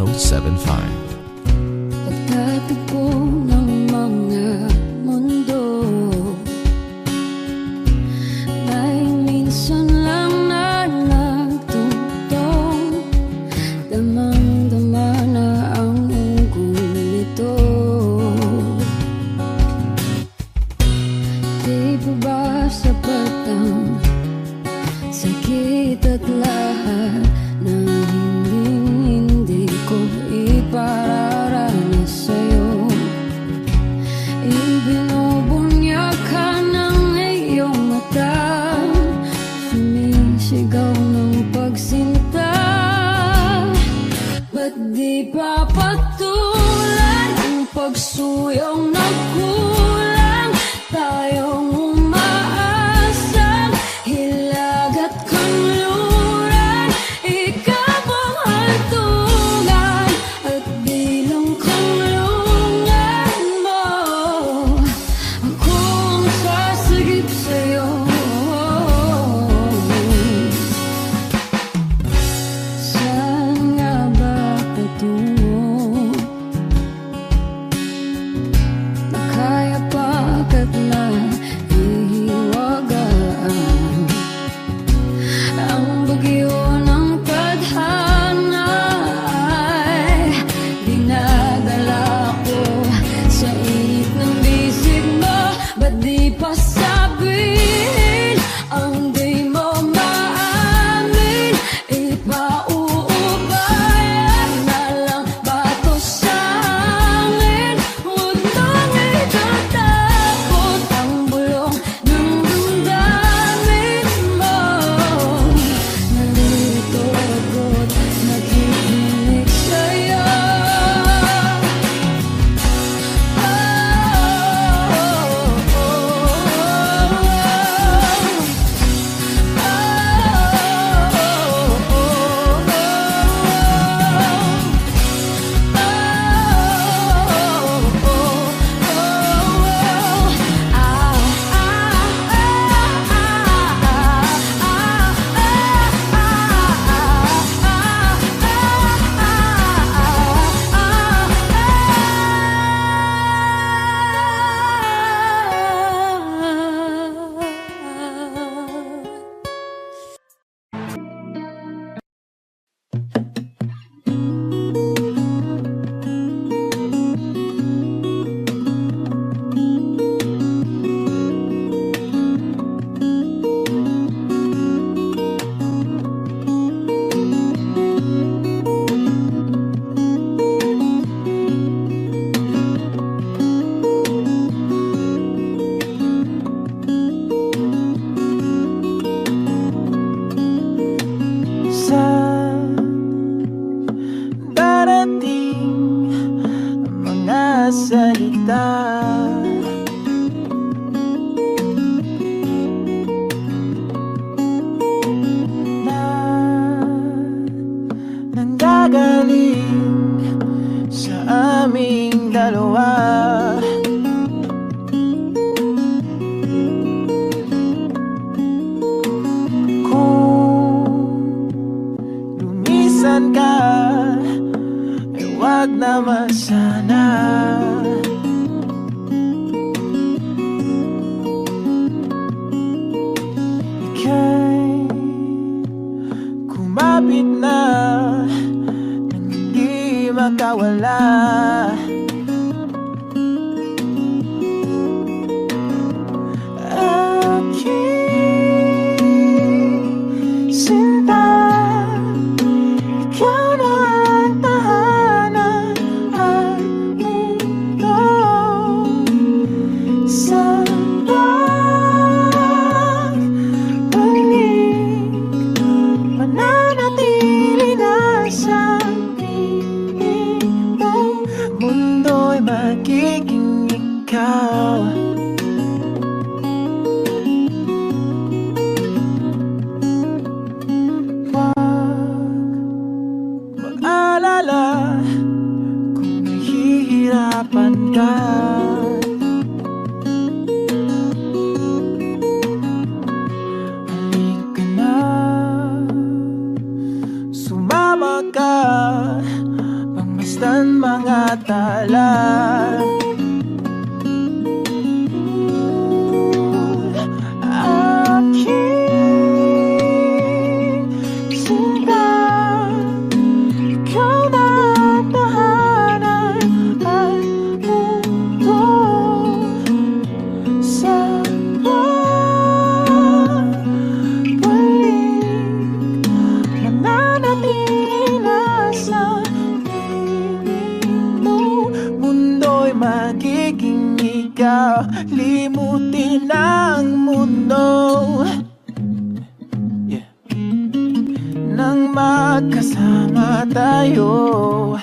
1075. Pagtatagpo ng mga mundo, may minsan lang na nagtutong, damang-dama na ang ungkol nito. Di ba ba sapat ang sakit at lahat ng hindi ko ipararanas sa'yo? Ibinubunyag ka ng iyong mata, sumisigaw ng pagsinta. Ba't di pa patulan ang pagsuyong na kulang? Tayong umaasang hilag at kanluran, ikaw ang hantungan at bilang kanlungan mo. Ako ang sasagip sa'yo. Saan nga ba patungo? Nakaya pagkat na ihiwagaan ang bagyo ng tadhana ay dinadala ko sa init ng bisig mo. Ba't di pa sabihin ang di mo maamin? Ipauubayan na lang ba to sa hangin? Huwag nang itatakot ang bulong ng damdamin mo. Nandito ako't nakikinig sa'yo. Saan darating ang mga salita na nanggagaling sa aming dalawa? Lumisan ka, ay wag naman sana. Ika'y kumapit na nang hindi makawala. Aking sinta, ikaw na ang tahanan at mundo. Sa pagbalik, mananatili na sa piling mo. Mundo'y magiging ikaw. Mag-alala kung nahihirapan ka. Halika na, sumama ka, mga tala. Aking sinta, ikaw na tahanan at mundo sa pagbalik. Mananatili na sa piling mo, mundo'y magiging ikaw. Limutin ang mundo nang magkasama tayo.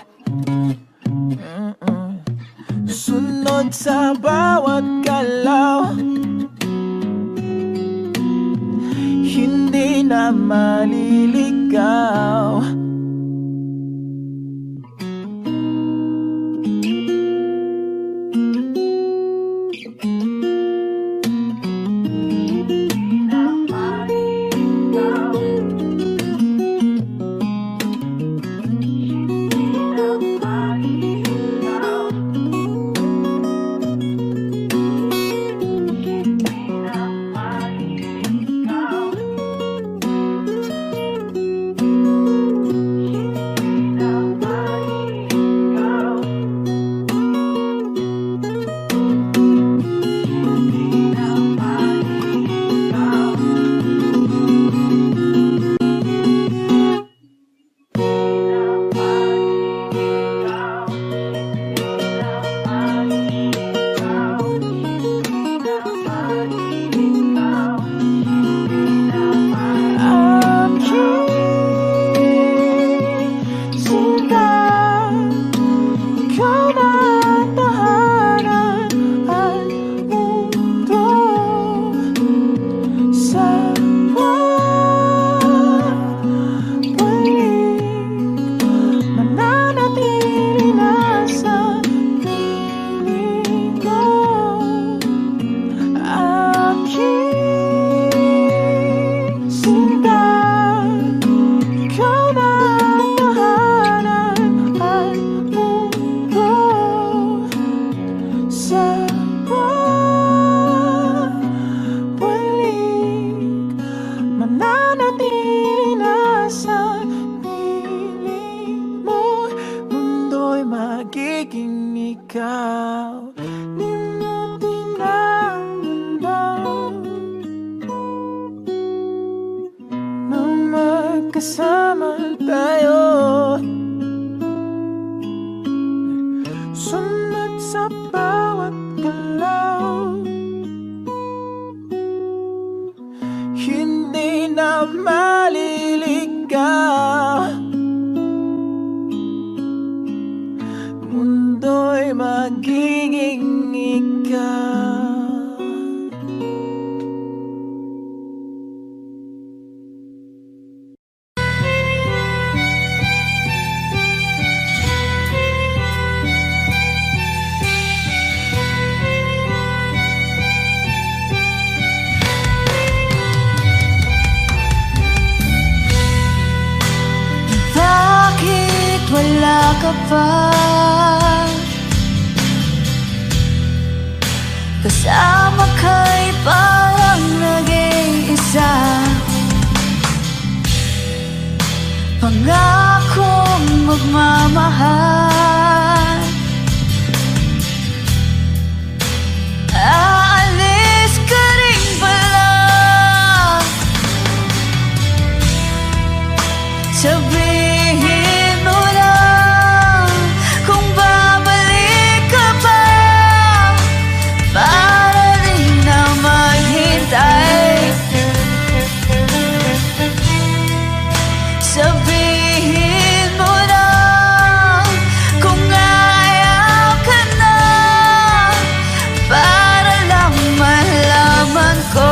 Sunod sa bawat galaw, hindi na maliligaw. Magiging ikaw, limutin ang mundo nang magkasama tayo. Sunod sa bawat galaw, hindi na maliligaw. Mundo'y magiging ikaw. Bakit wala ka pa? Kasama ka'y parang nag-iisa. Pangakong magmamahal, aalis ka rin pala. Sabihin mo lang kung babalik ka pa, para rin na maghintay. Sabihin mo lang kung ayaw ka na, para lang malaman ko.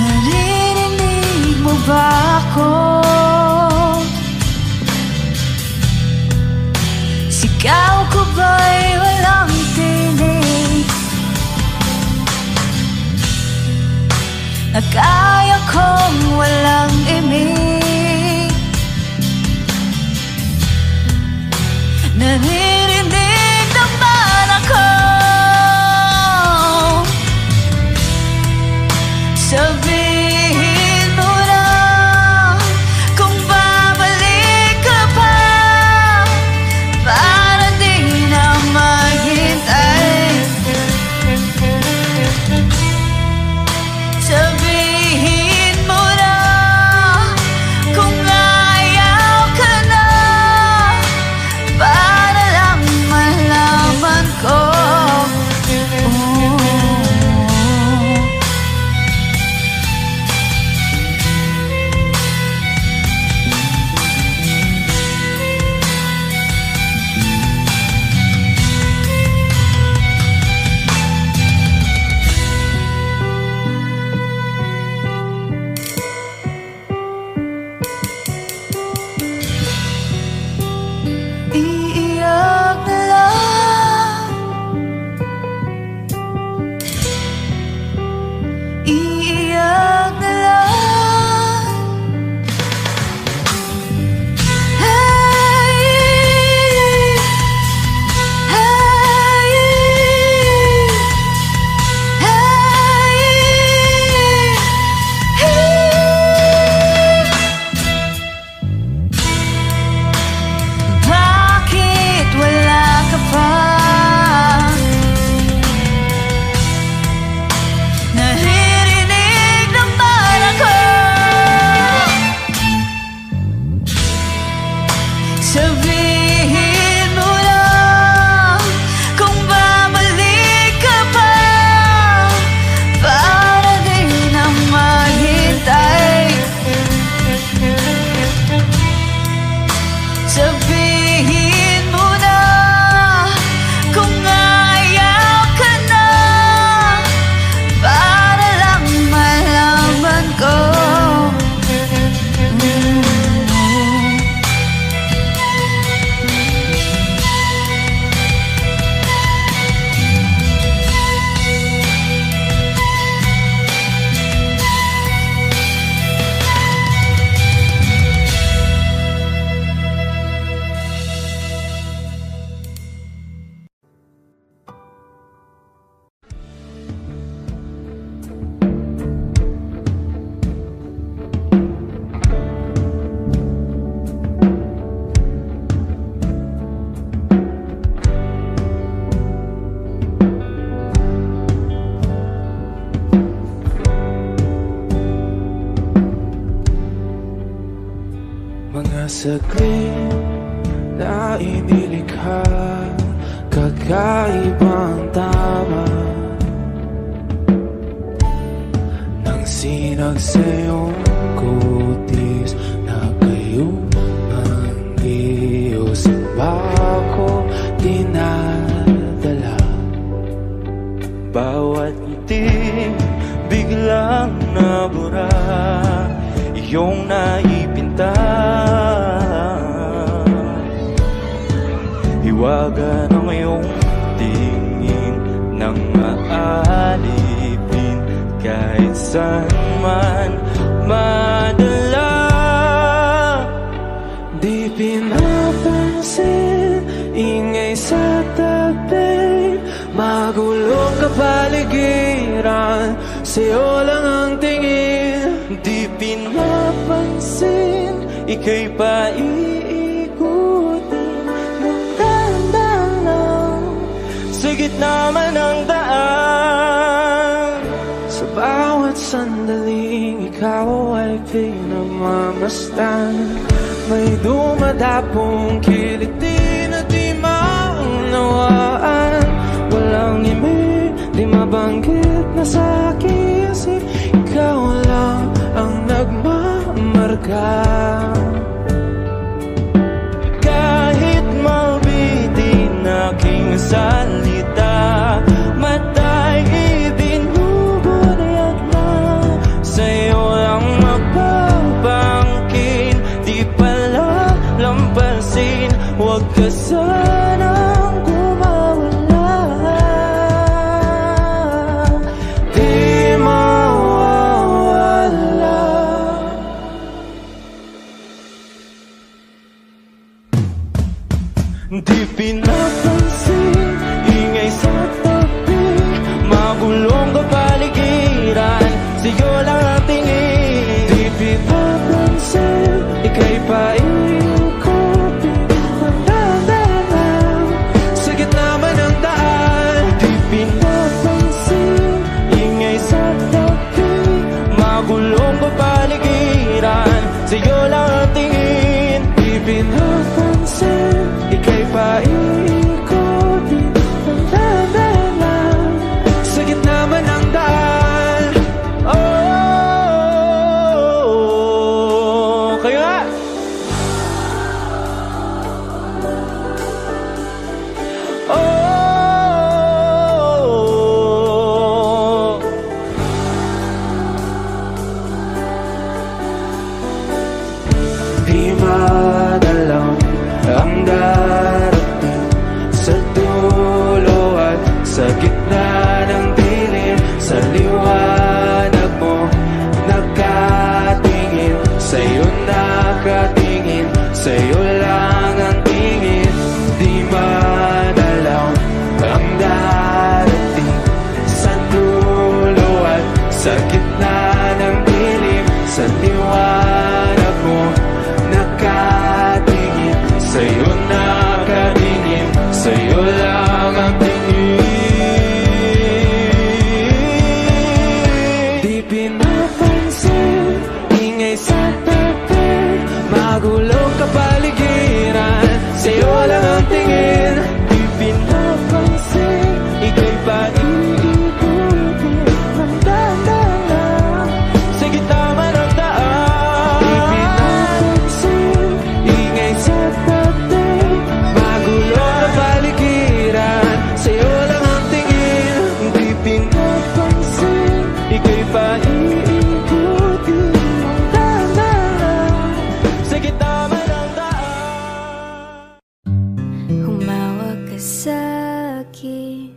Naririnig mo ba ako? Sigaw ko ba'y walang tinig? Kaya kong walang imig. Naririnig naman ako. Sabihin mo na kung babalik ka pa, para di na maghintay. Sabihin mo na kung ayaw ka na, para lang malaman ko. Iiyak na lang, iiyak na lang. Hey, hey, bakit wala ka pa? Naririnig naman ako. Sabihin mo na kung babalik ka pa, para di na maghintay. Sabihin mo na kung ayaw ka na, para lang malaman ko. Mga saglit na inilikha, kakaibang tama nang sinag sa iyong kutis na kayong ang Diyos ba ko dinadala. Bawat ngiti biglang nabura, iyong naipinta. Hiwaga ng iyong tingin nang maalipin, kahit saan man madala. Di pinapansin, ingay sa tabi, magulong kapaligiran, sa'yo lang ang tingin. Di pinapansin, ika'y paiikutin ng dahan-dahan lang, sa gitna man ng daan. Sa bawat sandaling ikaw ay pinagmamasdan, may dumadapong kiliti na di maunawaan. Walang imig, di mabanggit na sa aking isip, ikaw lang ang nagmamarka. Kahit mabitin aking salita, matay ibinubunayag na, sa'yo lang magpapangkin. Di pala lampasin, huwag ka sanang kumawala. Di mawawala pinapansin. Ingay sa tabi, magulong kapaligiran, sa'yo lang ang tingin. Di pinapansin, ika'y paikutin ang daan sa gitna man ng daan. Di pinapansin, ingay sa tabi, magulong kapaligiran, sa'yo lang ang tingin. Di pinapansin, ika'y paikutin ang daan sa gitna man ng daan. Oh, kayo nga. Oh, di madalaw ang darating sa dulo at sa gitna ng dilim. Sa liwanag mo nakatingin, sa'yo nakatingin, sa'yo lang ang tingin. Di madalaw ang darating sa dulo at sa gitna ng dilim. Sa liwanag mo nakatingin, sa'yo nakatingin, sa'yo lang ang tingin. Di pinapansin, ingay sa tabi, magulong kapaligiran, sa'yo lang ang tingin. Di pinapansin, ika'y paikutin ng daan sa gitna man ng daan. Di pinapansin, ingay sa tabi, magulong kapaligiran, sa'yo lang ang tingin. Di pinapansin, ika'y paikutin ng daan sa gitna man ng daan. Humawak ka sa'kin,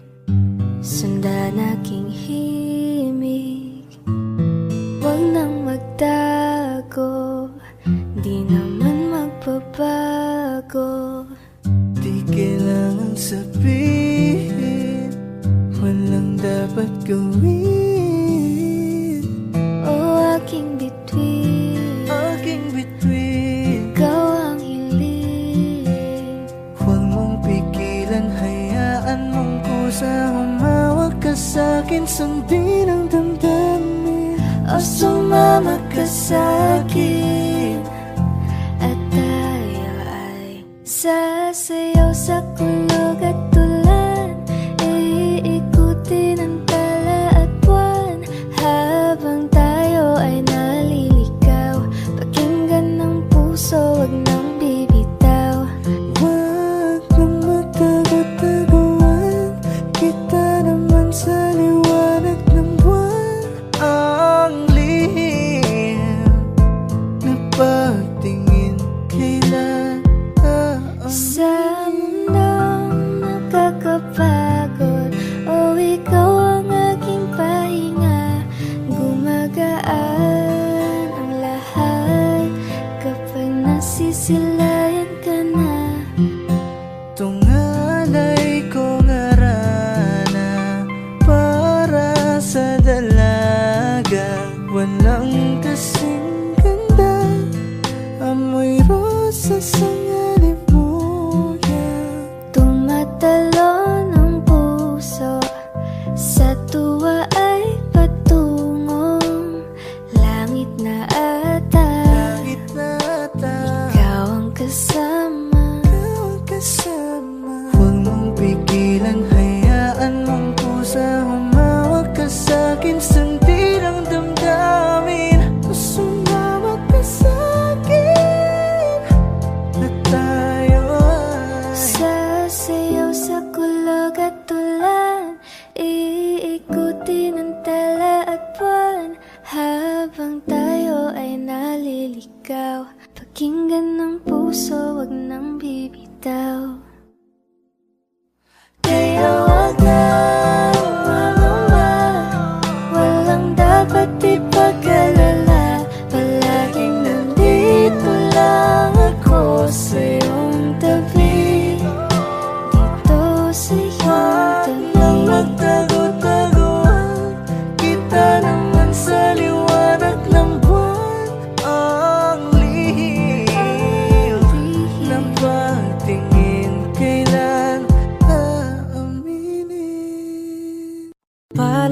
sundan aking himig. Huwag nang magtago, di naman magbabago. Di kailangan sabihin, walang dapat gawin. O aking bituin, Aking bituin, ikaw ang hiling. huwag mong pigilan, hayaan mong kusa. Humawak ka sa'kin, sundin ang damdamin. O sumama ka sa'kin, at tayo ay sasayaw sa kulog at tulan. Iikutin ang tala at buwan, habang tayo ay naliligaw. Pakinggan ng puso, wag nang bibitaw. Huwag nang magtago-taguan, kita naman sa liwanag ng buwan. Ang lihim na pagtingin kailan Sa mundong nakakapagod, o ikaw ang aking pahinga. Gumagaan ang lahat kapag nasisilayan ka na. tungalay ko ngarana para sa dalaga. Walang kasing ganda, amoy rosas ang alibuya. Tumatalon ang puso, sa tuwa ay patungong langit na ata. Langit na ata, Ikaw ang kasama. ikaw ang kasama. Huwag mong pigilan, hayaan mong pusa. Humawak ka sa'kin, sundin ang damdamin. Sumama ka sa'kin, at tayo ay Sasayaw sa kulog at tulan, iikutin ang tala at buwan, habang tayo ay naliligaw. Pakinggan ng puso, wag nang bibitaw. Kaya wag na umamama, walang dapat ipag-alala. Palaging nandito lang ako sa iyong tabi. Di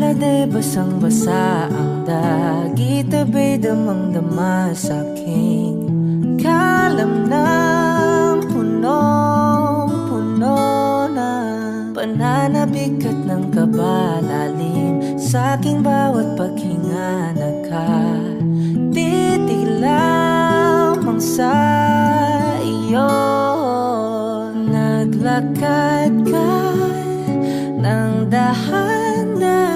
Pala'y basang-basa ang dagit, abay damang-dama sa'king kalam ng punong-puno na pananabik at ng kabalalim sa'king bawat paghinga. Nakatitig lamang sa iyo, naglakad ka ng dahan-dahan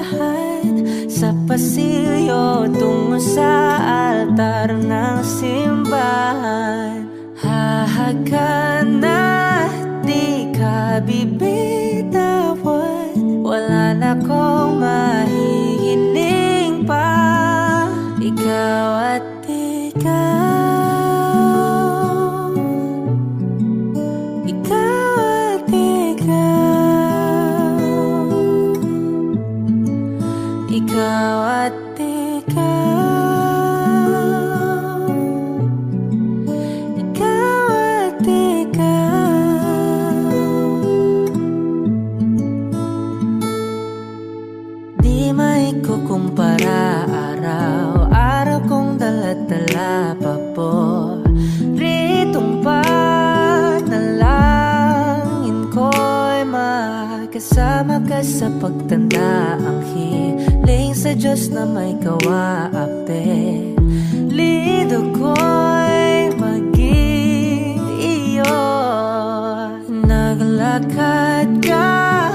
sa pasilyo tungo sa altar ng simbahan. Hahagan at di ka bibitawan, wala na kong mahihiling pa. Ikaw at ikaw, ikaw at ikaw, ikaw at ikaw, ikaw at ikaw. Di maikukumpara araw-araw kong dala-dala pa po ritong panalangin ko'y makasama ka sa pagtanda. Ang hiling sa Diyos na may kawaape, lido ko'y maging iyo. Naglakad ka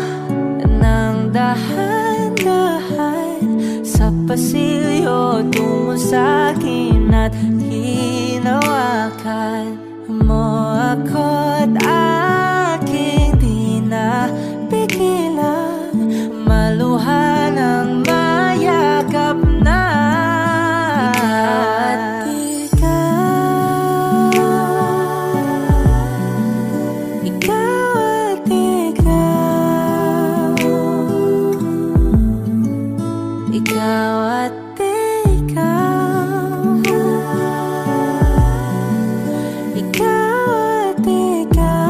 ng dahan-dahan sa pasilyo tungo sa'kin at hinawakan mo ako't aking di na pigilan, maluha ng mayakap na. Ikaw at ikaw, ikaw at ikaw, ikaw at ikaw.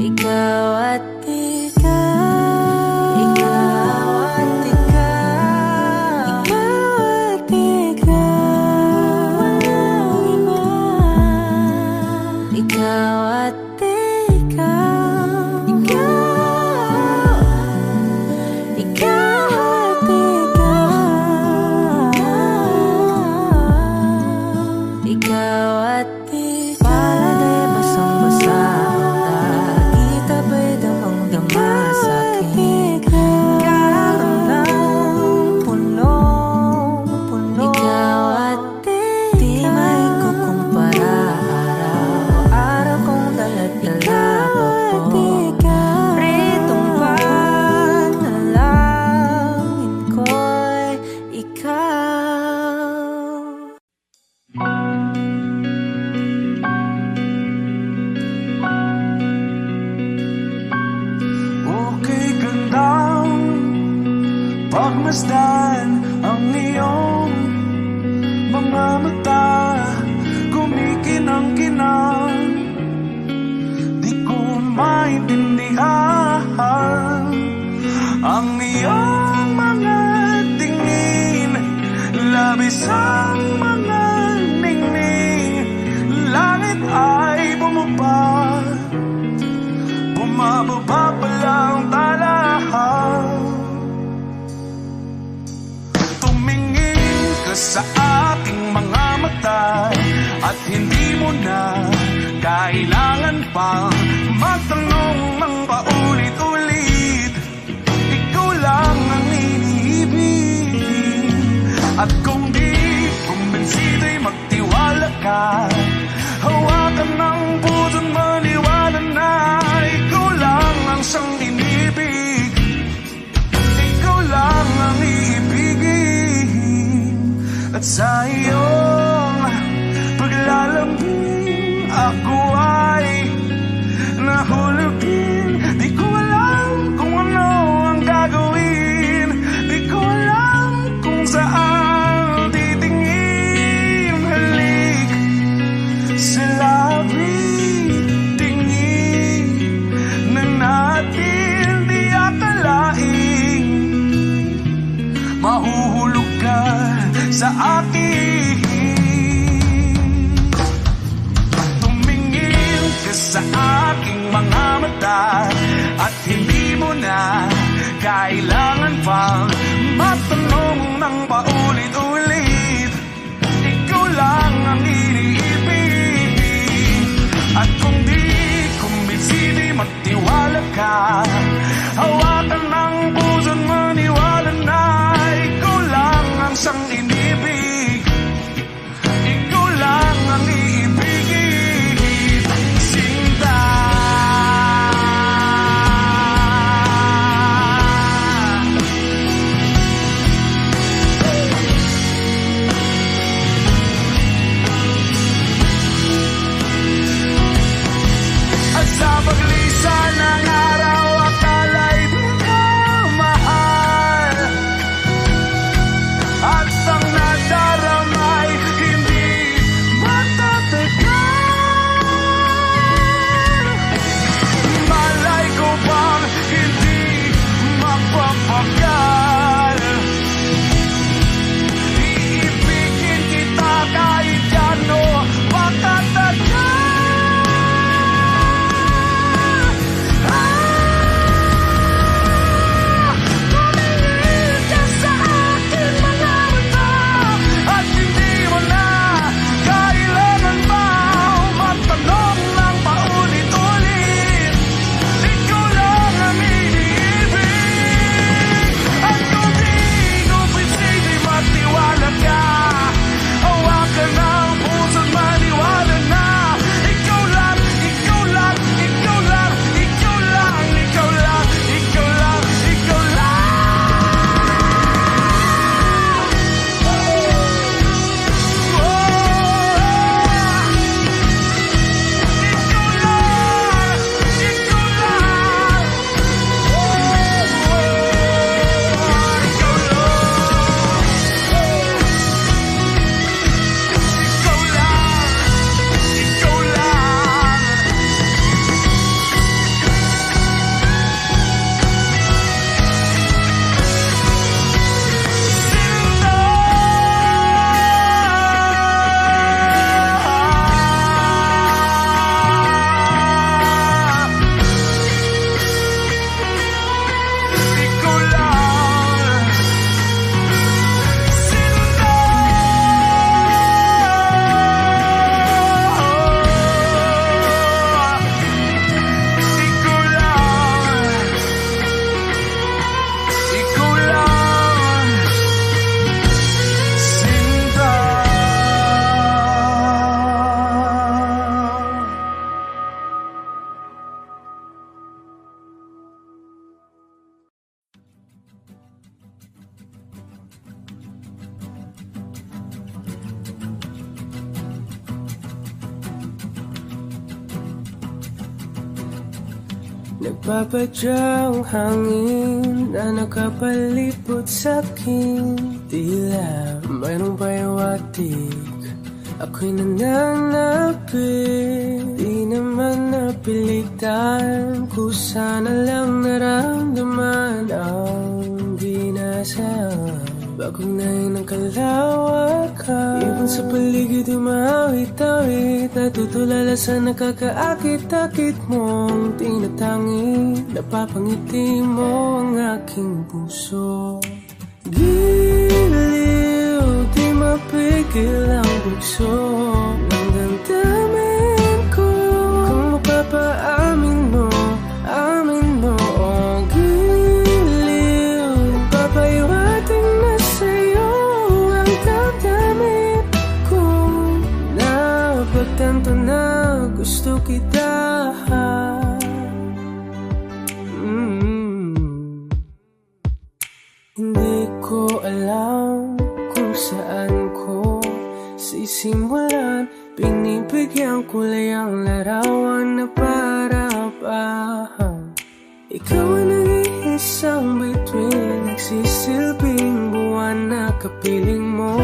Ikaw at ikaw, ikaw at ikaw, ikaw at ikaw, walang iba. Ikaw at ikaw, ikaw, ikaw at ikaw, ikaw at ikaw. Pala'y basang-basa pagmasdan ang iyong mga mata, kumikinang-kinang. Di ko maintindihan ang iyong mga tingin, labis ang mga ningning. Langit ay bumaba, bumababa pa lang talahan. Sa aking mga mata at hindi mo na kailangan pang magtanong ng paulit-ulit. Ikaw lang ang iniibig, at kung di kumbinsido'y magtiwala ka. Hawakan ng puso't maniwala na ikaw lang ang siyang inibig, ikaw lang ang iibigin. At sa iyong paglalambing ako ay nahulugin. Di ko alam kung ano ang gagawin, di ko alam kung saan titingin. Halik sa labi, tingin na natin di akalain mahuhulog ka sa akin. Tumingin ka sa aking mga mata at hindi mo na kailangan pang matanong ng paulit-ulit. Ikaw lang ang iniibig. At kung di kumbinsi, magtiwala ka. Hawakan ng puso't maniwala na ikaw lang ang siyang inibig. Ikaw lang ang iibigin, Sinta. At sa paglisan ng araw, akala'y di ka mahal. At ang nadaramay hindi matatagal. Malay ko bang hindi mapapagal. Iibigin kita kahit gano patatagal. Tumingin ka sa aking mga mata at hindi mo na kailangan pa matanong ng paulit-ulit. Ikaw lang ang iniibig. At kung di kumbinsi, magtiwala ka. Hawakan ang puso't maniwala na ikaw lang, ikaw lang, ikaw lang, ikaw lang, ikaw lang, ikaw lang, ikaw lang. Nagpapadyang hangin na nakapalipot sa'kin. Tila mayroong payawatig, ako'y nananapit. Di naman napilitan, kusana lang naramdaman ang ginasaan. Bagugnay ng kalawakan, ibon sa paligid umawit-awit. Natutulala sa nakakaakit-akit mong tinatangi. Napapangiti mo ang aking puso. Giliw, di mapigil ang bugso ng damdamin ko. Kung mapapaamin mo, amin mo. Oh, giliw, papayawating na sa'yo ang damdamin ko. Napagtanto na gusto kita. Hindi ko alam kung saan ko sisimulan. Binibigyang kulay ang larawan na para ba ikaw ang nag-iisang bituin, nagsisilbing buwan na kapiling mo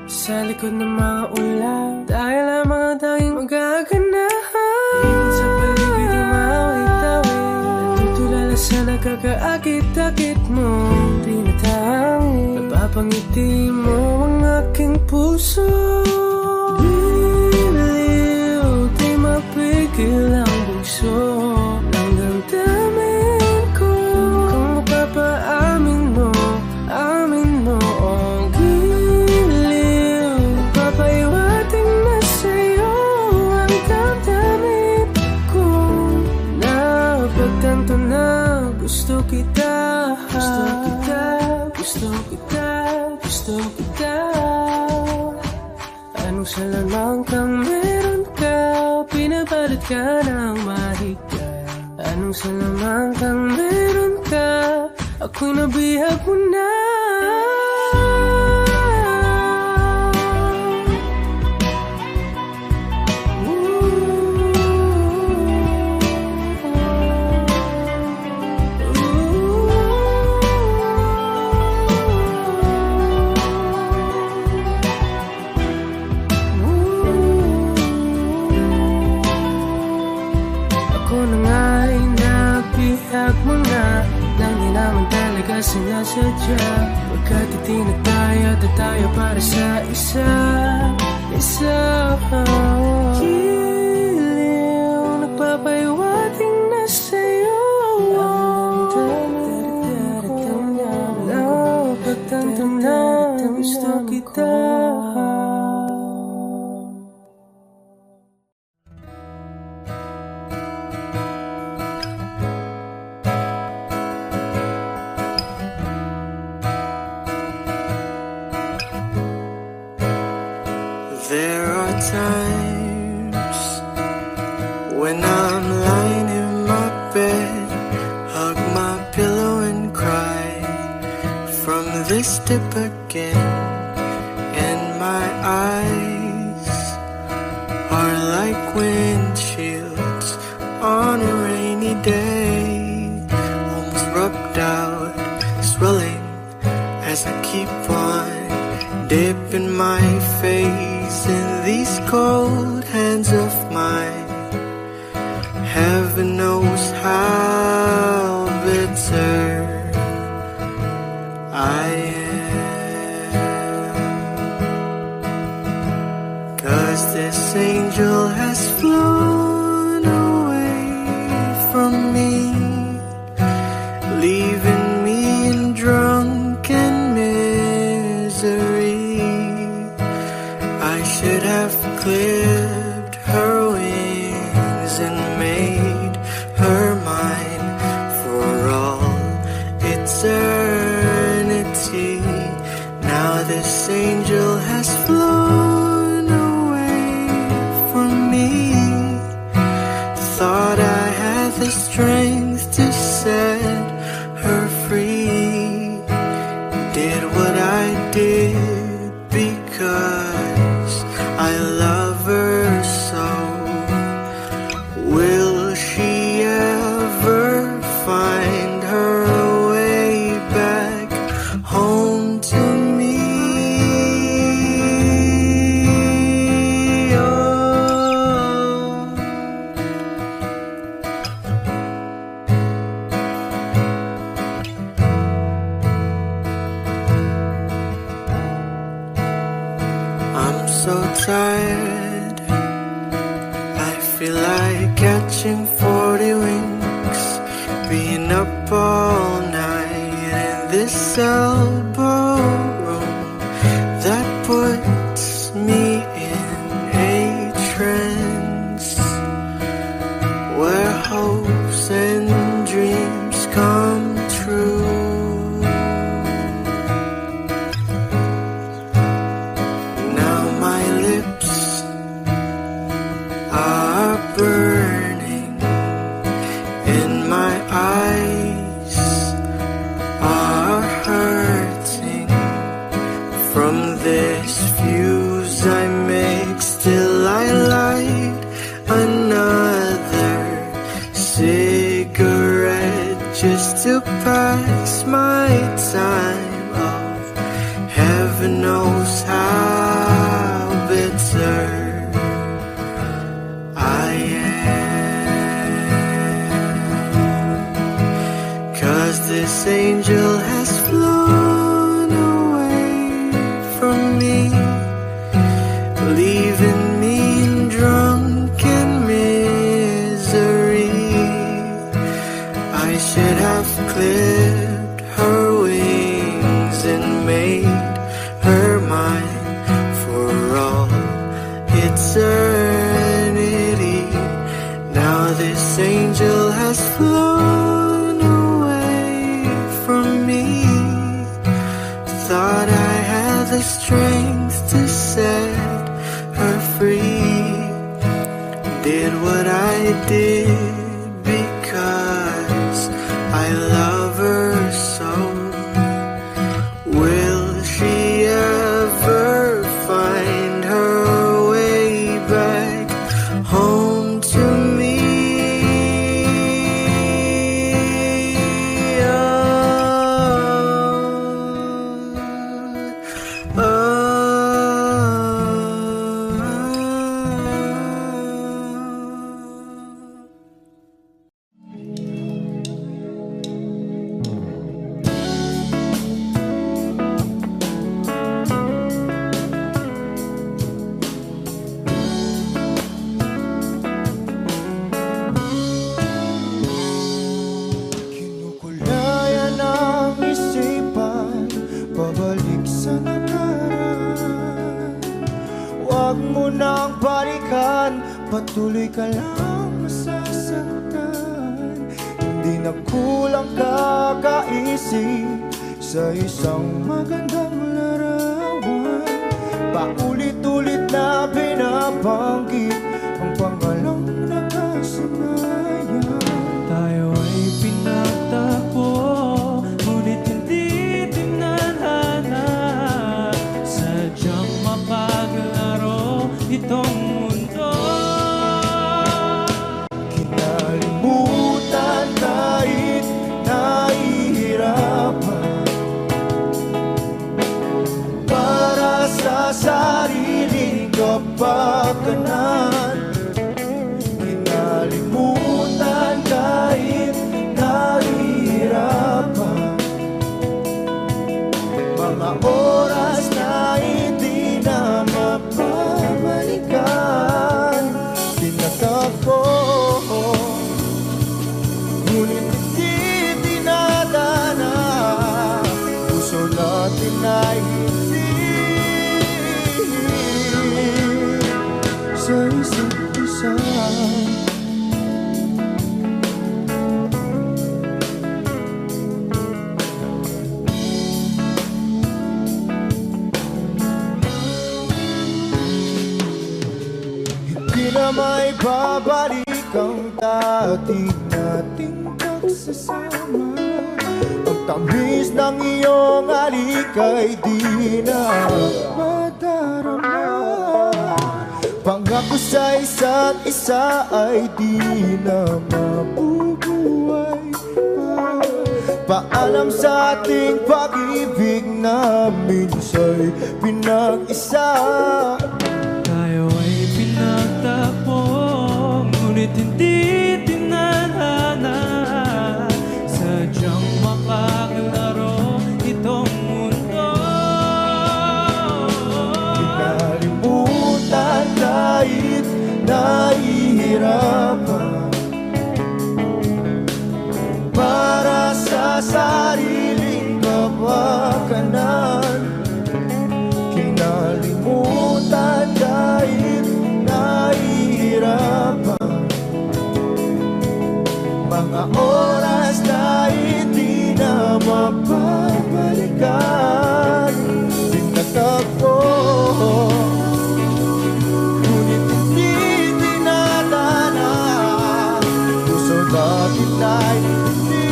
sa likod ng mga ulan. Dahil ang mga tanging magaganahan sa paligid yung mawit-tawid, nagtutulala sa nakakaakit-akit mo. Tinatangin, napapangiti mo ang aking puso. Biniw, di mapigil ang bugso ng damdamin ko. Kung mapapaamin mo, amin mo ang giliw. Papaiwating na sa'yo ang damdamin ko. Napagtanto na gusto kita, gusto kita, gusto kita, gusto kita. Anong salamang kang meron ka, pinapalit ka ng mahigpit. Anong salamang kang meron ka, ako'y nabihag mo na. Sinasadya, pagkat itinataya tayo para sa isa. Giliw, nagpapaiwating na sa'yo. Napagtanto na gusto kita. There are times when I'm lying in my bed, hug my pillow and cry from this dip again. And my eyes are like windshields on a rainy day, almost rubbed out, swelling as I keep on dipping my face in these cold hands of mine. Heaven knows how bitter I am, 'cause this angel has flown away from me, leaving me in drunken misery. I should have clipped her wings and made her mine for all eternity. Now this angel has flown away from me. Thought I had the strength to set her free. Did what I did because I love her so. Will she ever find her way back home to me? Oh. I'm so tired, I feel like catching 40 winks, being up all night in this elbow room that puts me in a trance, where hopes and dreams come true. Now my lips are burning and my eyes are hurting. angel has flown away from me, leaving me in drunken misery. I should have clipped her wings and made her mine for all eternity. Now this angel has flown away from me. Thought I had the strength to set her free. Did what I did because I love her so. Will she ever find her way back home to me? Kinukulayan ang isipan, pabalik sa nakaraan. Huwag mo nang balikan, patuloy ka lang masasaktan. Hindi na kulang kakaisip sa isang magandang larawan. Paulit-ulit na binabanggit ang pangalang nakasanayan. Tayo ay pinagtagpo, ngunit hindi tinadhana. Sadyang mapaglaro itong mundo. Kinalimutan kahit nahihirapan, para sa sariling kapakanan. Kinalimutan kahit nahihirapan, mga oras na hindi na mapabalikan. Tinatako, ngunit hindi dinadana. Puso natin ay hindi sa isa't isa. Hindi na may babalik ang dati nating pagsasama. Ang tamis ng iyong halik ay di na madarama. Pangako sa isa't isa ay di na mabubuhay pa. Paalam sa ating pag-ibig na minsa'y pinag-isa. Tayo ay pinagtagpo, ngunit hindi tinadhana. Sadyang mapaglaro itong mundo. Kinalimutan kahit nahihirapan, para sa sariling kapakanan. Kinalimutan kahit nahihirapan, mga oras na hindi na mapabalikan. Tinatagpo, ngunit hindi dinadana. Puso natin ay hindi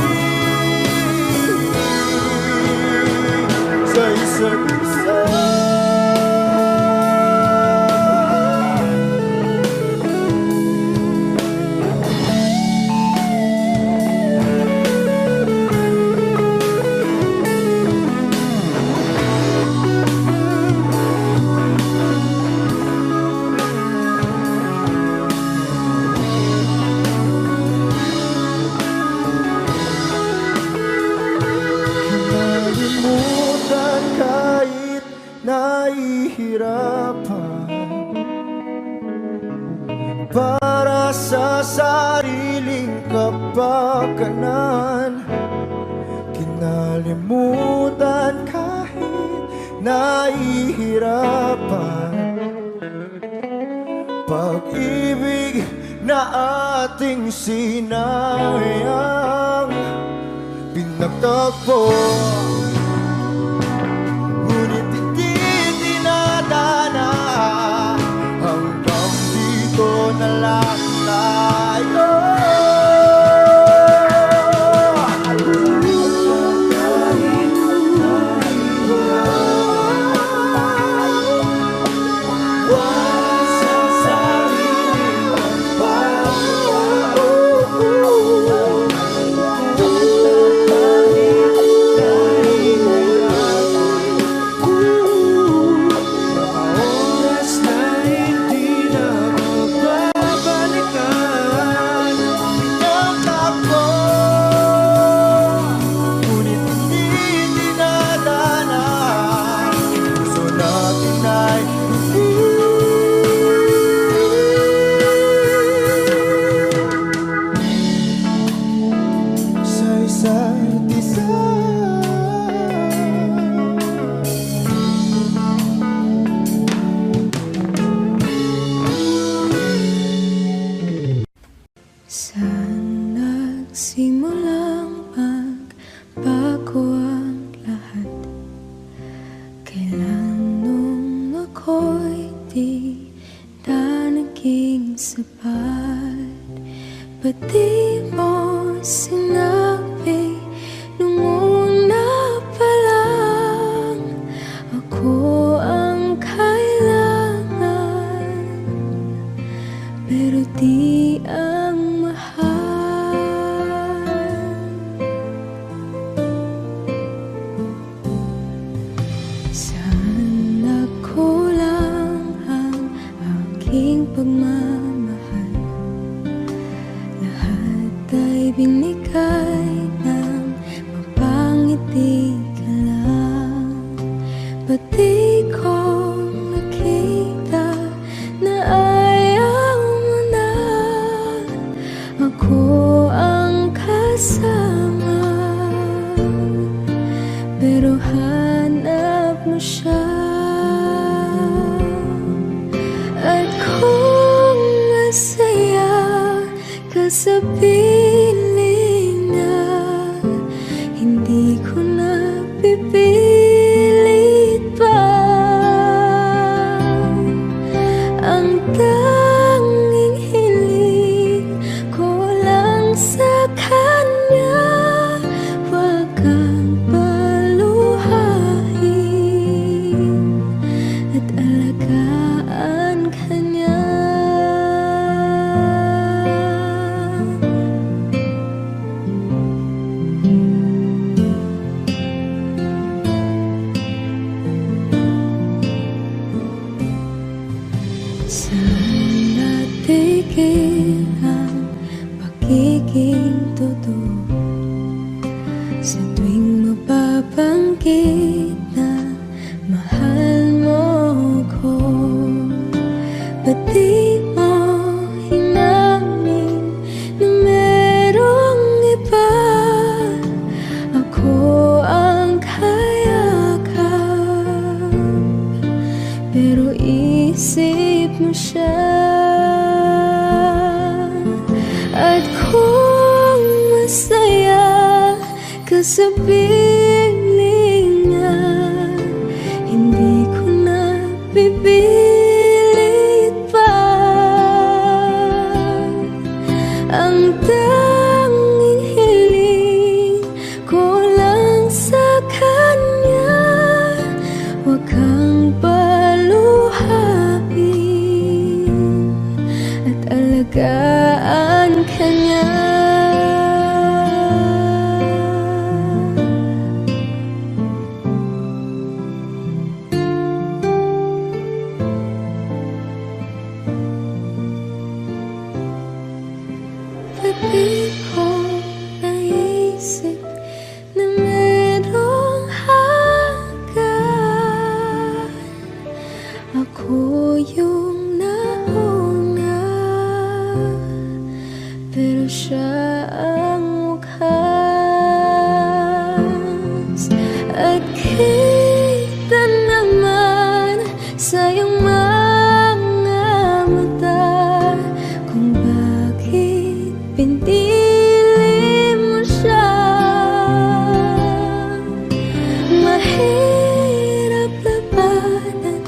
sa isa't isa. nahihirapan para sa sariling kapakanan. Kinalimutan kahit nahihirapan. Pag-ibig na ating sinayang pinagtagpo, ngunit hindi dinadana. Hanggang dito na lang tayo. Saan nagsimulang magbago ang lahat? Kailan nung ako'y di na naging sapat? Ba't di mo sinabi nung una pa lang ako ang kailangan, pero di ang pagmamahal. Lahat ay binigay ng mapangiti ka lang. Ba't di ko nakita na ayaw mo na ako ang kasama, pero hanap mo siya. At kung masaya ka sa piling niya, hindi ko na pipilit pa. Ang tanging hiling ko lang sa kanya, wag kang paluhain at alagaan ka niya. Saan natigil ang pagiging totoo? Sa tuwing mapapanggit na mahal mo ko, ba't di mo hinamin na merong iba? Ako ang kayakap, pero isip mo siya. At kung masaya ka sa piling niya, hindi ko na pipilit pa. Ang tanging hiling ko lang sa kanya, wag kang paluhain at alagaan ka niya. At kita naman sa iyong mga mata kung bakit pinili mo siya. Mahirap labanan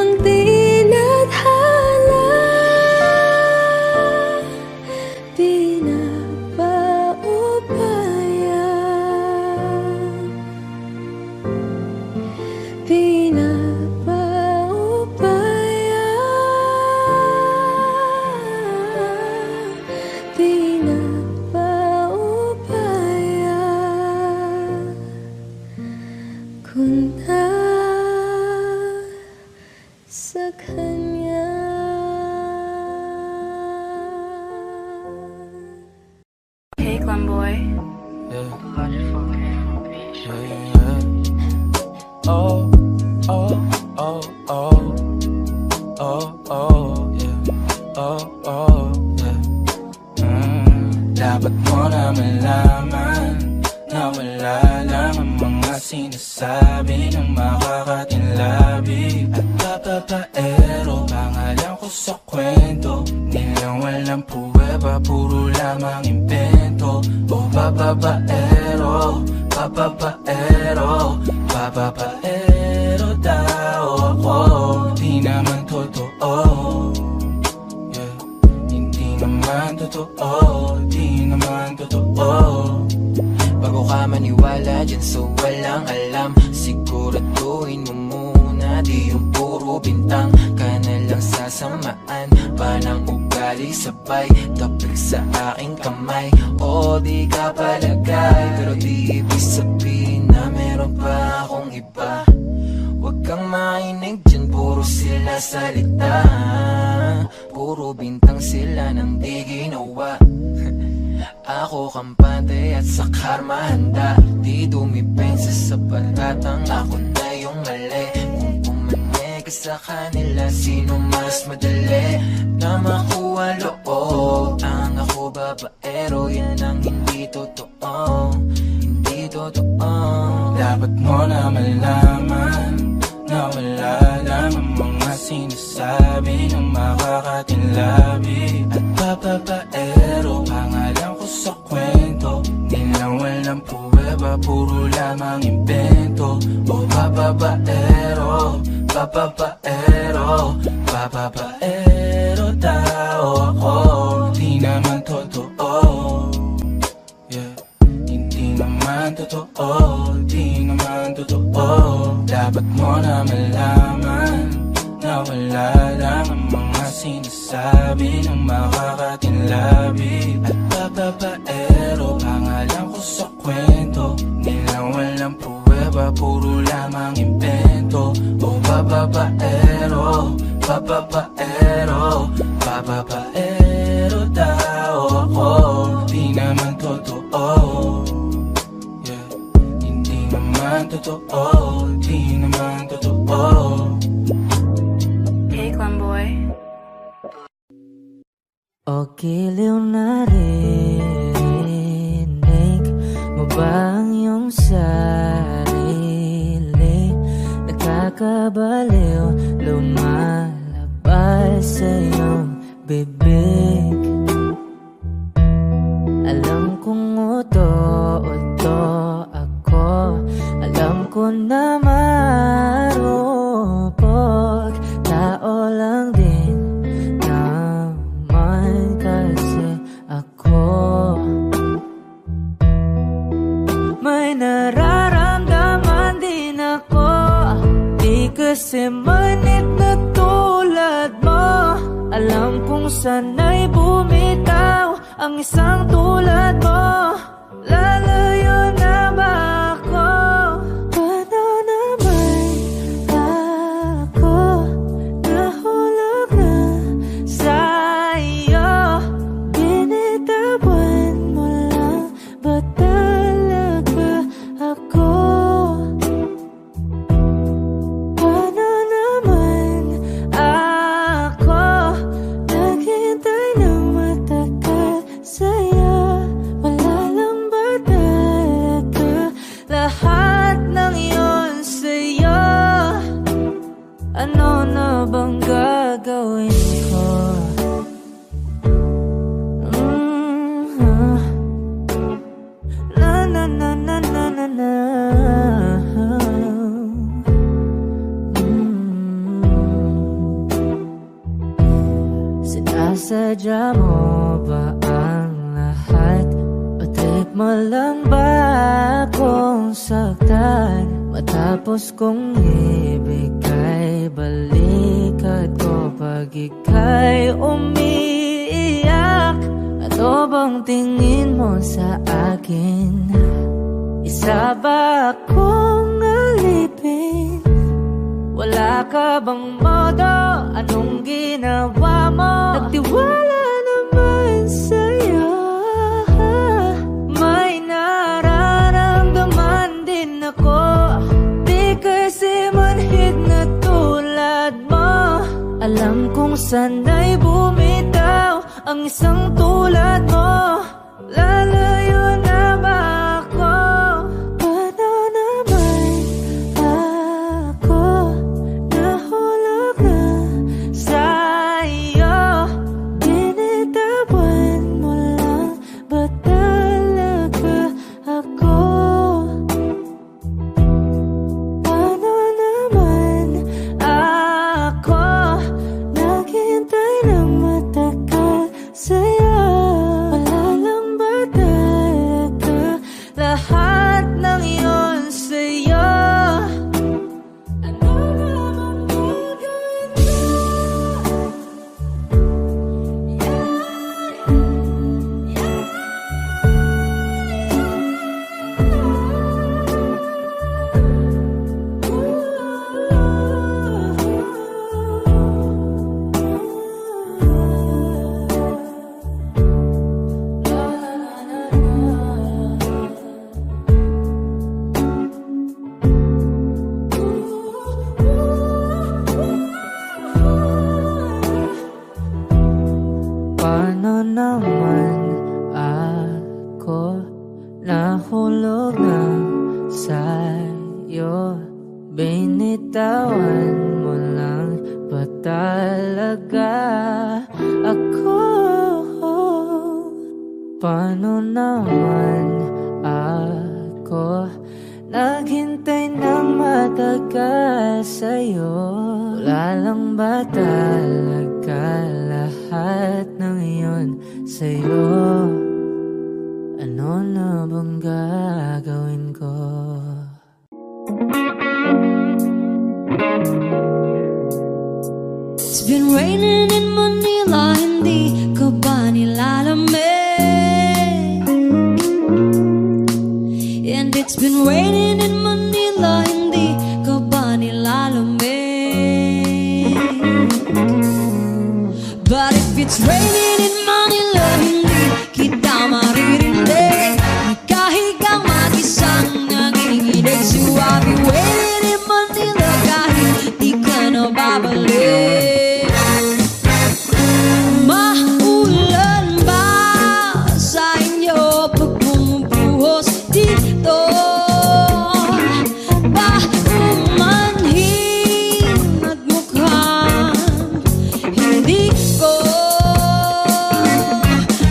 ang tinadhana, pinapaubaya, pinapaubaya, pinapaubaya kung sa kanya. Hey, Glenboy. Yeah. Yeah. Oh, oh, oh, oh, oh, oh, yeah. Oh, oh, yeah. Dapat mo na malaman na wala lang ang mga sinasabi ng makakatinlabi at papapaero. Pangalan ko sa kwento nilang walang pruweba, puro lamang invento. O papapaero, papapaero, papapaero daw ako. Di naman totoo, yeah. Hindi naman totoo, di naman totoo. Bago ka maniwala dyan sa walang alam, siguraduhin mo muna di yung puro bintang ka na lang sasamaan pa ng ugali sabay tapik sa aking kamay. O di ka palagay, pero di ibig sabihin na meron pa akong iba. Huwag kang makinig dyan, puro sila salita, puro bintang sila nang di ginawa. Ako kampante at sa karma handa, di dumipensa sa patatang ako na yung mali. Kung pumanig ka sa kanila, sino mas madali na makuha loob? Ang ako babaero, yan ang hindi totoo, hindi totoo. Dapat mo na malaman na wala lang ang mga sinasabi ng makakatinlabi at papapaero. Pangalan ko sa kwento nilang walang pruweba, puro lamang invento. O papapaero, papapaero, papapaero daw ako. Di naman totoo, yeah. Hindi naman totoo, di naman totoo. Dapat mo na malaman na wala lang ang mga sinasabi ng makakatinlabi at papapaero. Pangalan ko sa kwento nilang walang pruweba, puro lamang invento. O papapaero, papapaero, papapaero daw ako. Di naman totoo, yeah. Hindi naman totoo, di naman totoo. Hey, Glenboy. O giliw na rinig mo ba ang iyong sarili? Nakakabaliw, lumalabas sa iyong bibig. Alam kong uto-uto ako, alam ko na marupok, tao lang din naman kasi ako. May nararamdaman din ako, di kasi manit na tulad mo. Alam kong sana'y bumitaw ang isang tulad mo. Lalayo na ba ako? Paano naman ako nahulog na sa'yo? Binitawan mo lang ba talaga ako? Paano naman ako naghintay ng matagal sa'yo? Wala lang Sinadya mo ba ang lahat? O trip mo lang ba akong saktan? Matapos kong ibigay, balikat ko pag ika'y umiiyak. Ano bang tingin mo sa akin? Isa ba akong alipin? Wala ka bang modo? Anong ginawa mo? Nagtiwala naman sa'yo. May nararamdaman din ako. Di kasi manhid na tulad mo. Alam kong sana'y bumitaw ang isang tulad mo. Lalayo na ba ako? Paano naman ako nahulog na sa'yo? Binitawan mo lang ba talaga ako? Paano naman ako naghintay ng matagal sa'yo? Wala lang ba talaga lahat ng iyon sa'yo? Ano naman gagawin ko? Paano naman ako nahulog na sa'yo? Binitawan mo lang ba talaga ako? Paano naman ako naghintay ng matagal sa'yo? Wala lang ba talaga lahat ng iyon sa'yo? Ano na bang gagawin ko? It's been raining in Manila, hindi ka ba nilalamig? And it's been raining in Manila, hindi ka ba nilalamig? But if it's raining in Manila, hindi kita maririnig. Ikahigang mag-isang nanginginig. So I'll be waiting in Manila kahit di ka na babalik. Maulan ba sa inyo pag bumubuhos dito? Ba umanhin at mukhang hindi ko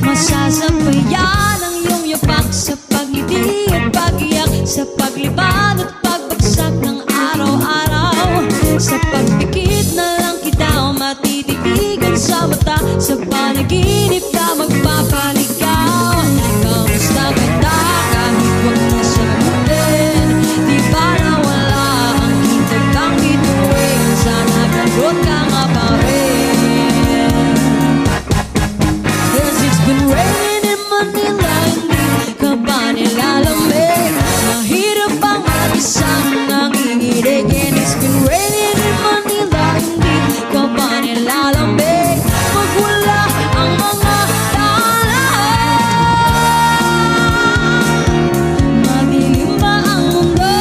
masasabayan ang iyong yapak sa pagngiti at pag-iyak, sa paglibad at pagbagsak ng araw-araw. Sa pagpikit na lang kita matititigan sa mata, sa panaginip ka magpapaligaw. Kamusta kita kahit wag na sagutin? Di ba nawala ang hintay kang bituin? Sana gagot ka nga pa rin. 'Cause it's been raining in Manila, hindi ka ba nilalamig? Mahirap ang mag-isang nanginginig. And it's been raining in Manila, hindi ka ba nilalamig? Pag wala ang mga daan, madilim ba ang mundo?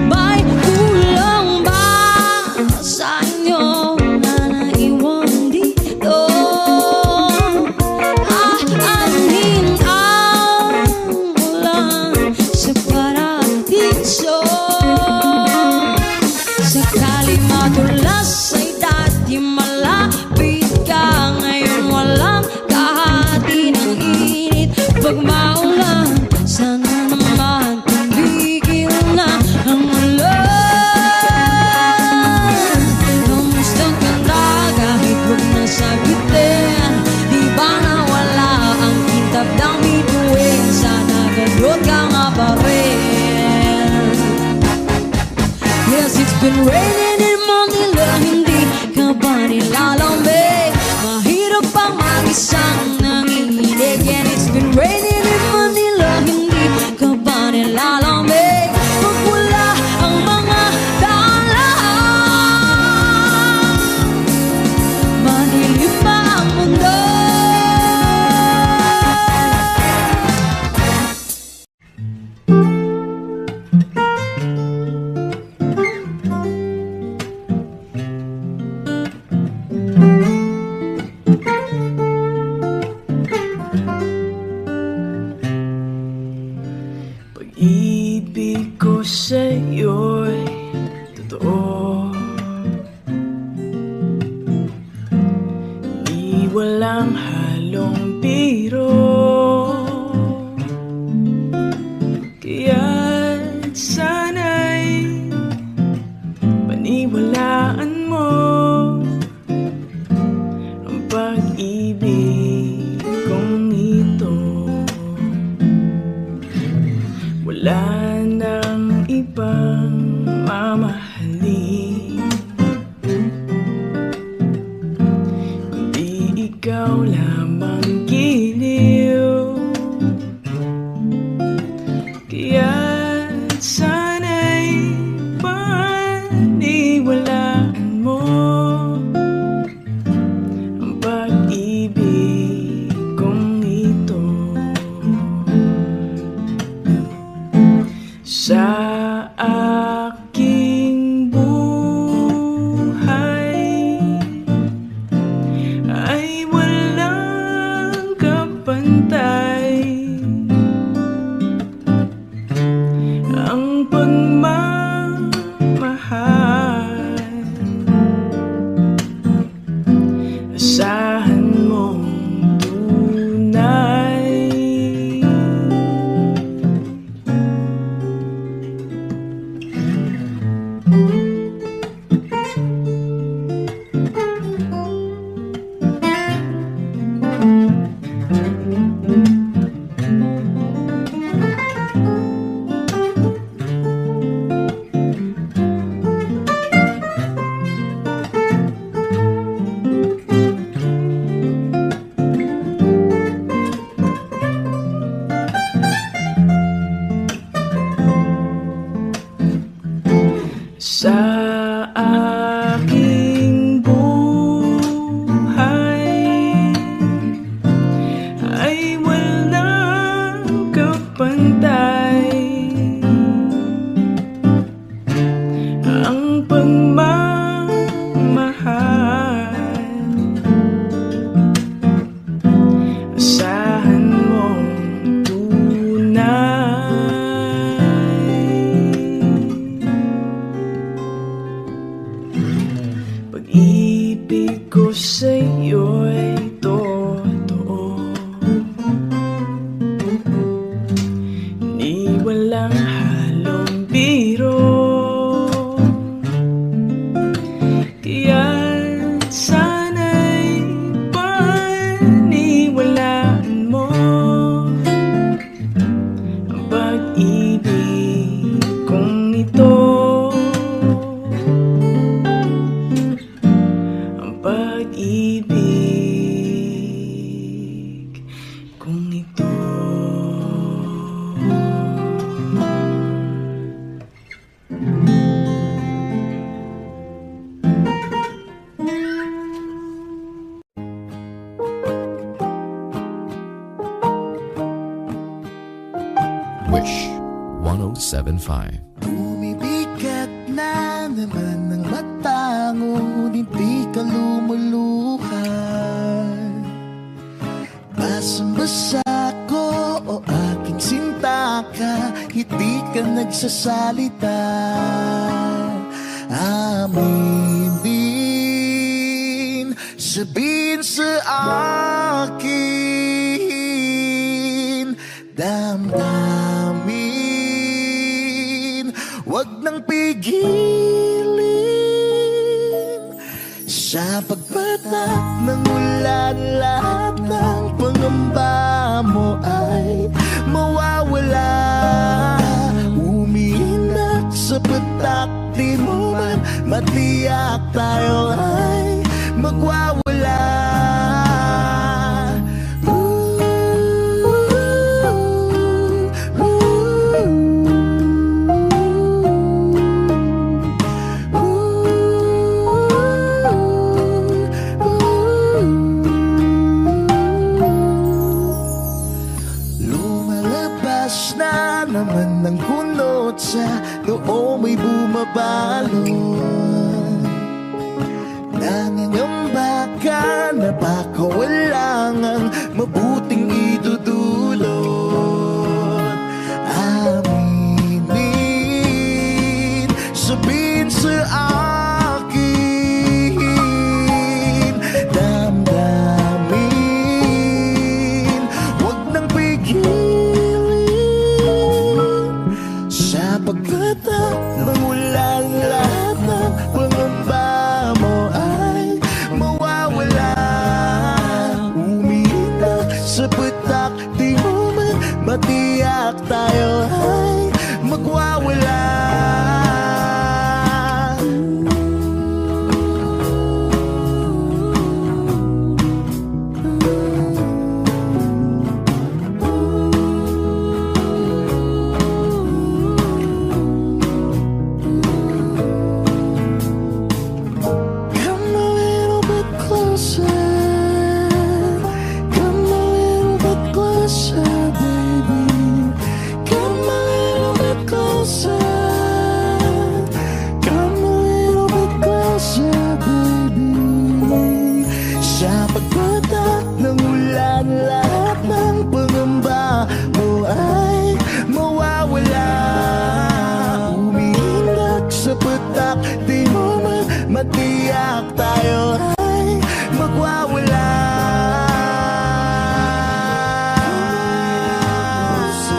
May kulang ba sa inyo na naiwan dito? Aanhin ang ulan sa paradiso. Sakali madulas ay dati malapit ka, ngayon walang kahati ng init. Pag maulan, sana naman tumigil na ang ulan. Kamusta ka na kahit wag na sabi been raining in Manila, hindi ka ba nilalamig? Mahirap ang mag-isang nanginginig. And it's been raining in Manila, hindi ka ba nilalamig? Pag wala ang mga daan, madilim pa ang mundo. Pag-ibig ko sa'yo'y totoo, di walang halong biro. Kaya't sana'y paniwalaan mo ang pag-ibig kong ito. Wala nang ibang mamahalin kundi ikaw lamang giliw. Kaya't sana'y paniwalaan mo ang pag-ibig kong ito. Sa aking buhay ay walang kapantay ang pagmamahal. Asahan mong tunay. Sa aking buhay ay walang kapantay ang pagmamahal. Asahan mong tunay. Pag-ibig ko sa'yo'y totoo, di walang halong biro. Kaya't sana'y paniwalaan mo ang pag-ibig kong ito. Pag-ibig kung ito. Wish 1075. Bumibigat na naman ang mata, ngunit di ka lumuluhan. Basang-basa ko o aking sinta ka, hindi ka nagsasalita. Amin din, sabihin sa akin, damdamin, wag nang pigilin. Sa pagpatak ng ulan, lahat ng pangamba mo ay mawawala. Umiinat sa patak, di mo man matiyak tayo ay magwawala. Naman ng kunot sa noo mo'y bumabalon. Nangangamba ka na baka walang ang mabuting idudulot. Aminin, sabihin sa akin, damdamin, wag nang pigilin. Pagkatak ng ulan, lahat ng pangamba mo ay mawawala. Umiitak sa patak, di mo man matiyak tayo ay magwawala. Matiyak tayo ay magwawala. Sa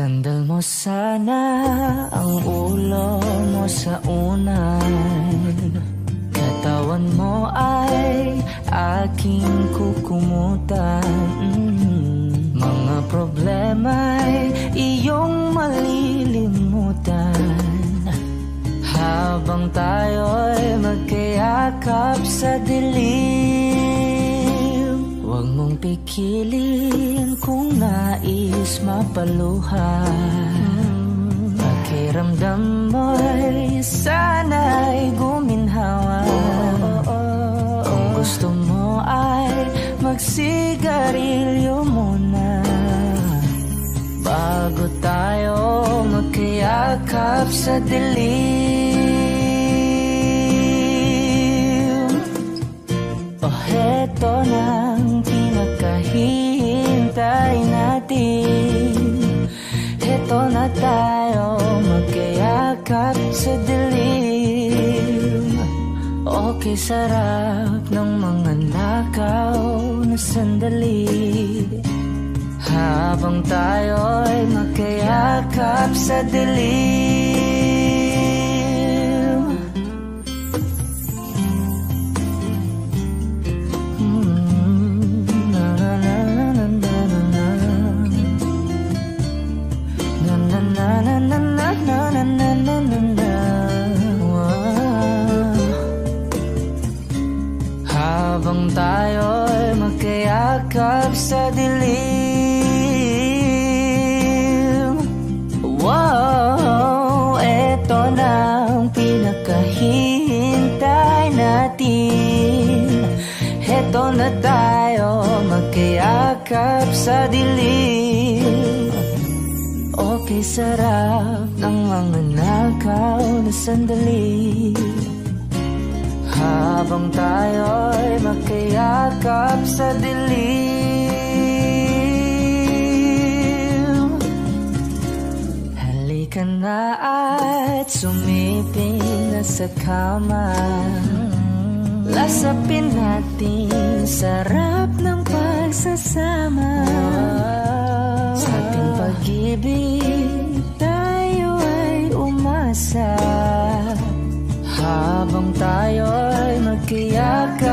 Sandal mo sana ang ulo mo sa unan, katawan mo ay aking kukumutan. Mga problema'y iyong malilimutan habang tayo'y magkayakap sa dilim. Huwag mong pikilin kung nais mapaluhan. Pakiramdam mo'y sana'y guminhawa. Kung gusto mo ay magsigarilyo muna bago tayo magkayakap sa dilim. Heto nang pinakahihintay natin. Heto na tayo magkayakap sa dilim. Okay, sarap ng mga nakaw na sandali habang tayo'y magkayakap sa dilim. Habang tayo'y magkayakap sa dilim. Wow. kahihintay natin. Heto na tayo, magkayakap sa dilim. Okay, sarap ng mga nakaw na sandali, habang tayo'y magkayakap sa dilim. Halika na at sumiping na sa kama, lasapin natin sarap ng pagsasama. Sa ating pag-ibig tayo ay umasa, habang tayo'y magkiyakap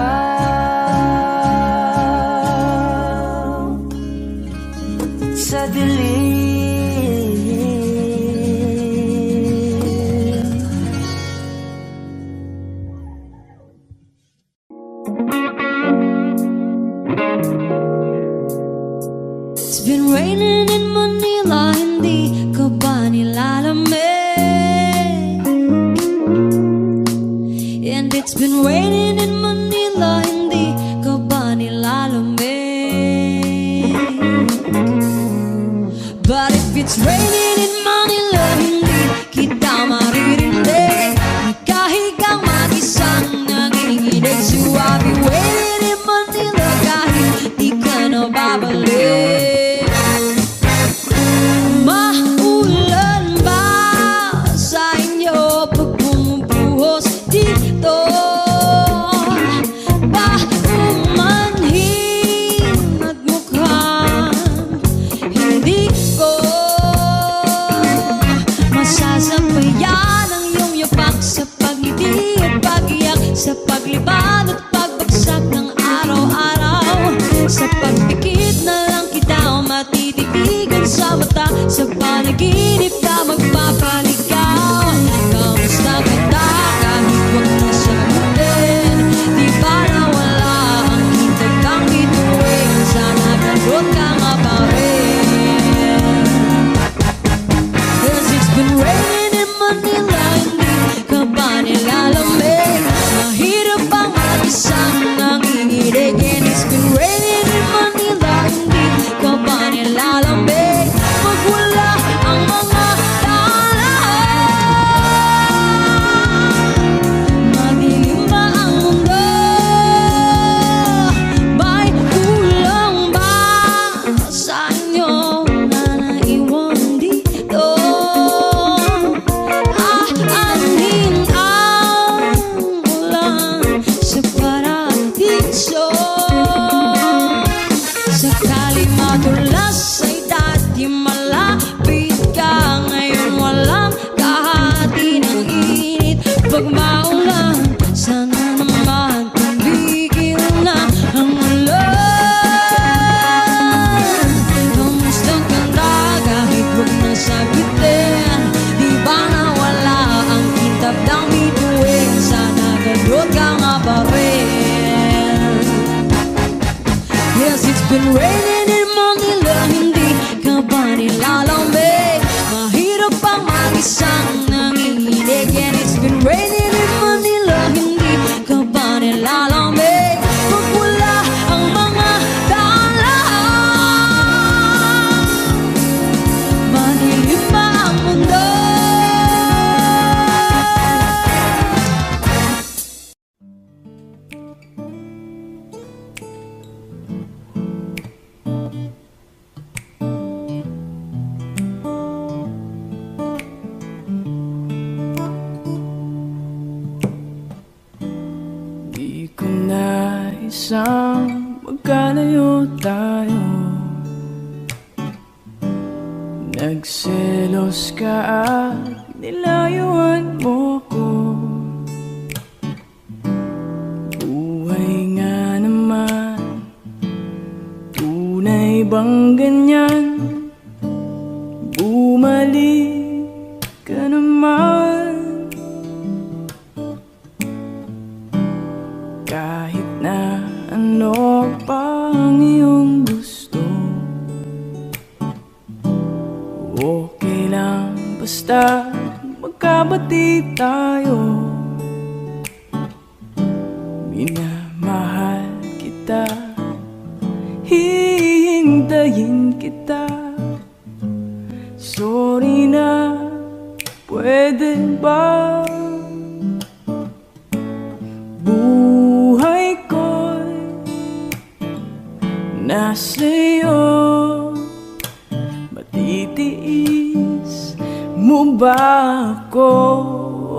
sa dilim. It's been raining in Manila, hindi ka ba nilalamig? And it's been raining in Manila, hindi ka ba nilalamig? But if it's raining in Manila, hindi kita maririnig. Ikahigang mag-isang nanginginig. So I'll be waiting in Manila kahit di ka na babalik. Maulan ba sa inyo pag bumubuhos dito? Ba umanhin at mukhang hindi ko masasabayan ang iyong yapak sa pag-ngiti at pag-iyak, sa paglibad at pagbagsak ng araw-araw. Sa pagpikit na lang kita matititigan sa mata, sa panaginip ka magpapaligaw. Kamusta kita kahit huwag na sagutin? Di ba nawala ang hintag kang bituin? Sana ganun ka nga pa rin. Cause it's been raining in Manila, hindi ka ba nilalamig? Mahirap bang mag-isang nanginginig? And it's been raining in Manila, hindi ka ba nilalamig? Magwala ang mga daan, madilim ba ang mundo? May kulang ba sa inyo na naiwan dito? Aanhin ang ulan sa paradiso. Sakali madulas ay dati malapit ka, ngayon walang kahati ng init. Pag maulan, sana naman tumigil na ang ulan. Kamusta ka na kahit huwag na sagutin? Di ba nawala ang kitab ng bituin? Sana ganun ka nga pa rin. Yes, it's been raining in Manila, hindi ka ba nilalamig? Mahirap pang mag-isang nanginginig. And it's been raining in Manila, hindi ka ba nilalamig? Magwala ang mga daan, madilim ba ang mundo? Di ko na isang magkalayo tayo. Nagselos ka at nilayuan mo ko. Buhay nga naman, tunay bang ganyan? Bumalik ka naman. Kahit na ano pa ang iyong gusto, okay lang basta magkabati tayo. pwede ba buhay ko'y nasa'yo? Matitiis mo ba ako?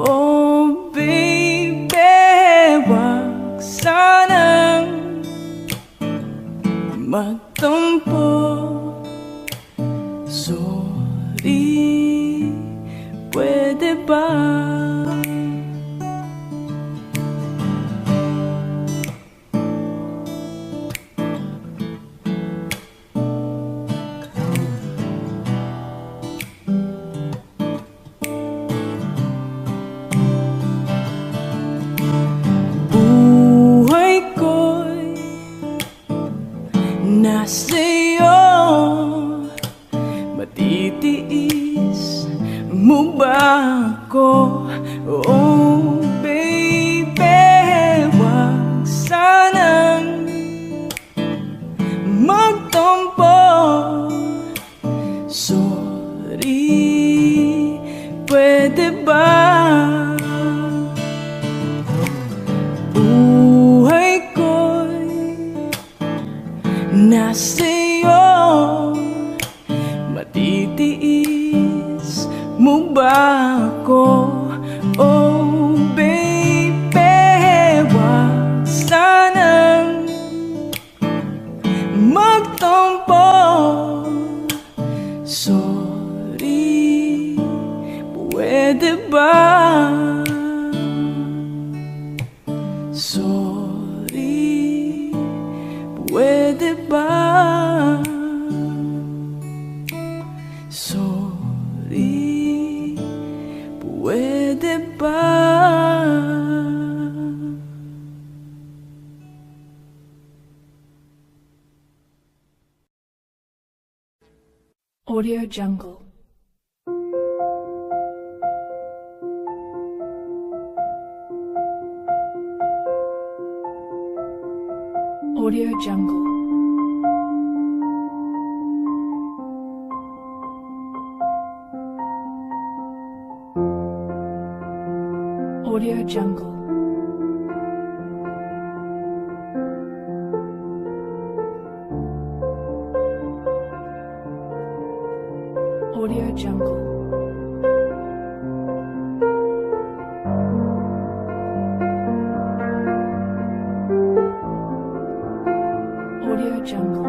Oh baby, wag sanang magtampo. Sorry, pwede ba? Buhay ko'y nasa'yo. Matitiis mo ba ako? Oh baby, wag sanang magtampo. Sorry, pwede ba? Buhay ko'y nasa'yo. Matitiis mo ba ako? Oh baby, wag sanang magtampo. Sorry, pwede ba? Sorry, pwede ba? Sorry, pwede ba? Audio Jungle. Audio Jungle. Audio Jungle. Audio Jungle. Audio Jungle.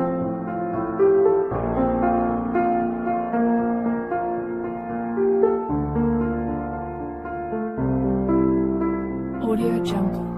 Audio Jungle.